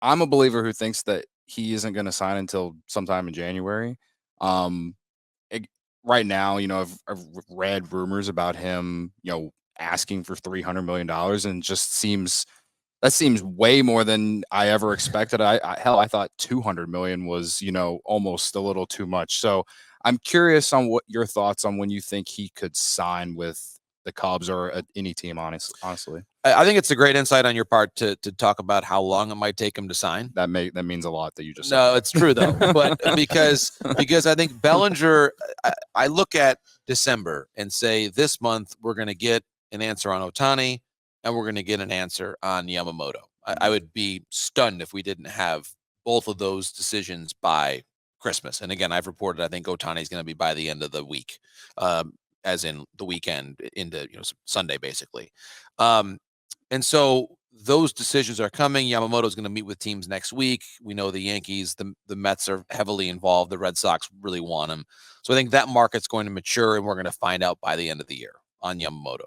I'm a believer who thinks that he isn't going to sign until sometime in January. Um, it, right now, I've read rumors about him, asking for $300 million, and that seems way more than I ever expected. I thought 200 million was, almost a little too much. So I'm curious on what your thoughts on when you think he could sign with the Cubs or any team, honestly. I think it's a great insight on your part to talk about how long it might take him to sign. That means a lot that you just said. No, it's true though. But because I think Bellinger, I look at December and say this month we're going to get an answer on Ohtani and we're going to get an answer on Yamamoto. I would be stunned if we didn't have both of those decisions by Christmas. And again, I've reported I think Ohtani is going to be by the end of the week, as in the weekend into Sunday basically. And so those decisions are coming. Yamamoto is going to meet with teams next week. We know the Yankees, the Mets are heavily involved. The Red Sox really want him. So I think that market's going to mature, and we're going to find out by the end of the year on Yamamoto.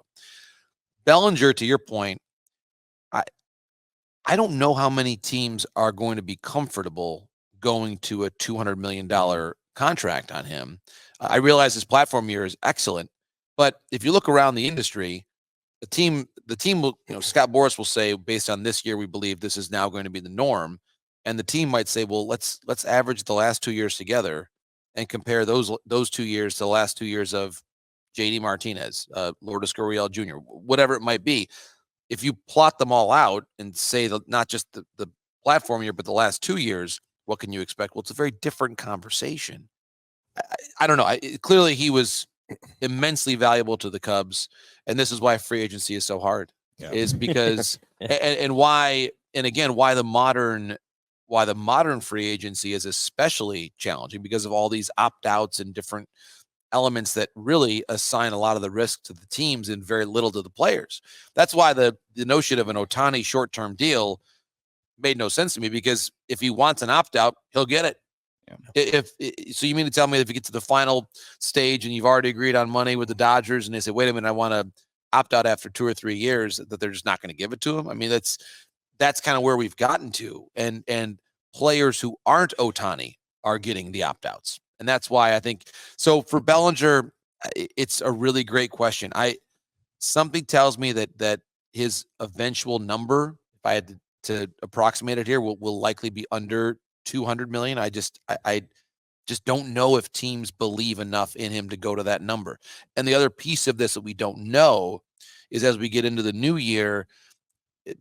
Bellinger, to your point, I don't know how many teams are going to be comfortable going to a $200 million contract on him. I realize his platform year is excellent, but if you look around the industry, the team will, Scott Boras will say, based on this year, we believe this is now going to be the norm. And the team might say, well, let's average the last 2 years together and compare those 2 years to the last 2 years of JD Martinez, Lourdes Gurriel Jr., whatever it might be. If you plot them all out and say not just the platform year, but the last 2 years, what can you expect? Well, it's a very different conversation. I don't know. Clearly, he was immensely valuable to the Cubs, and this is why free agency is so hard. Yeah. Is because and why the modern free agency is especially challenging because of all these opt-outs and different elements that really assign a lot of the risk to the teams and very little to the players. That's why the notion of an Ohtani short-term deal made no sense to me, because if he wants an opt-out, he'll get it. Yeah. So you mean to tell me if you get to the final stage and you've already agreed on money with the Dodgers and they say, wait a minute, I want to opt out after 2 or 3 years, that they're just not going to give it to him? I mean, that's kind of where we've gotten to. And players who aren't Ohtani are getting the opt-outs. And that's why I think, so for Bellinger, it's a really great question. Something tells me that his eventual number, if I had to approximate it here, will likely be under 200 million. I just don't know if teams believe enough in him to go to that number. And the other piece of this that we don't know is, as we get into the new year,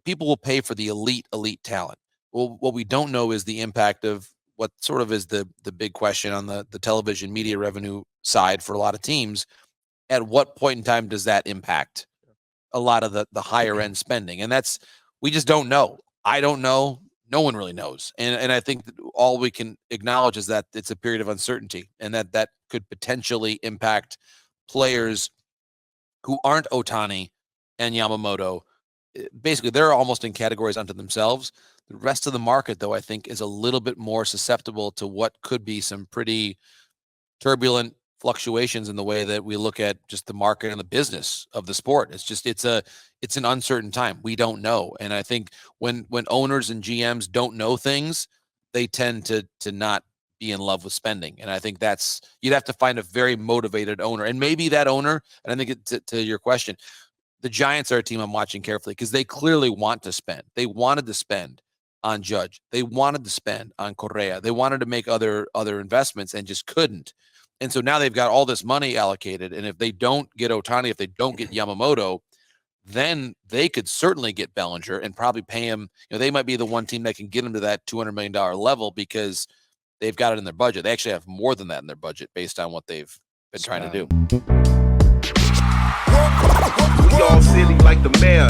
people will pay for the elite talent. Well, what we don't know is the impact of what sort of is the big question on the television media revenue side for a lot of teams. At what point in time does that impact a lot of the higher end spending? And we just don't know. I don't know. No one really knows. And I think that all we can acknowledge is that it's a period of uncertainty, and that could potentially impact players who aren't Ohtani and Yamamoto. Basically, they're almost in categories unto themselves. The rest of the market, though, I think is a little bit more susceptible to what could be some pretty turbulent fluctuations in the way that we look at just the market and the business of the sport. It's an uncertain time. We don't know. And I think when owners and GMs don't know things, they tend to not be in love with spending. And I think you'd have to find a very motivated owner. And maybe that owner, and I think to your question, the Giants are a team I'm watching carefully because they clearly want to spend. They wanted to spend on Judge. They wanted to spend on Correa. They wanted to make other investments and just couldn't. And so now they've got all this money allocated. And if they don't get Ohtani, if they don't get Yamamoto, then they could certainly get Bellinger and probably pay him. They might be the one team that can get him to that $200 million level because they've got it in their budget. They actually have more than that in their budget based on what they've been trying to do. We all silly like the mayor.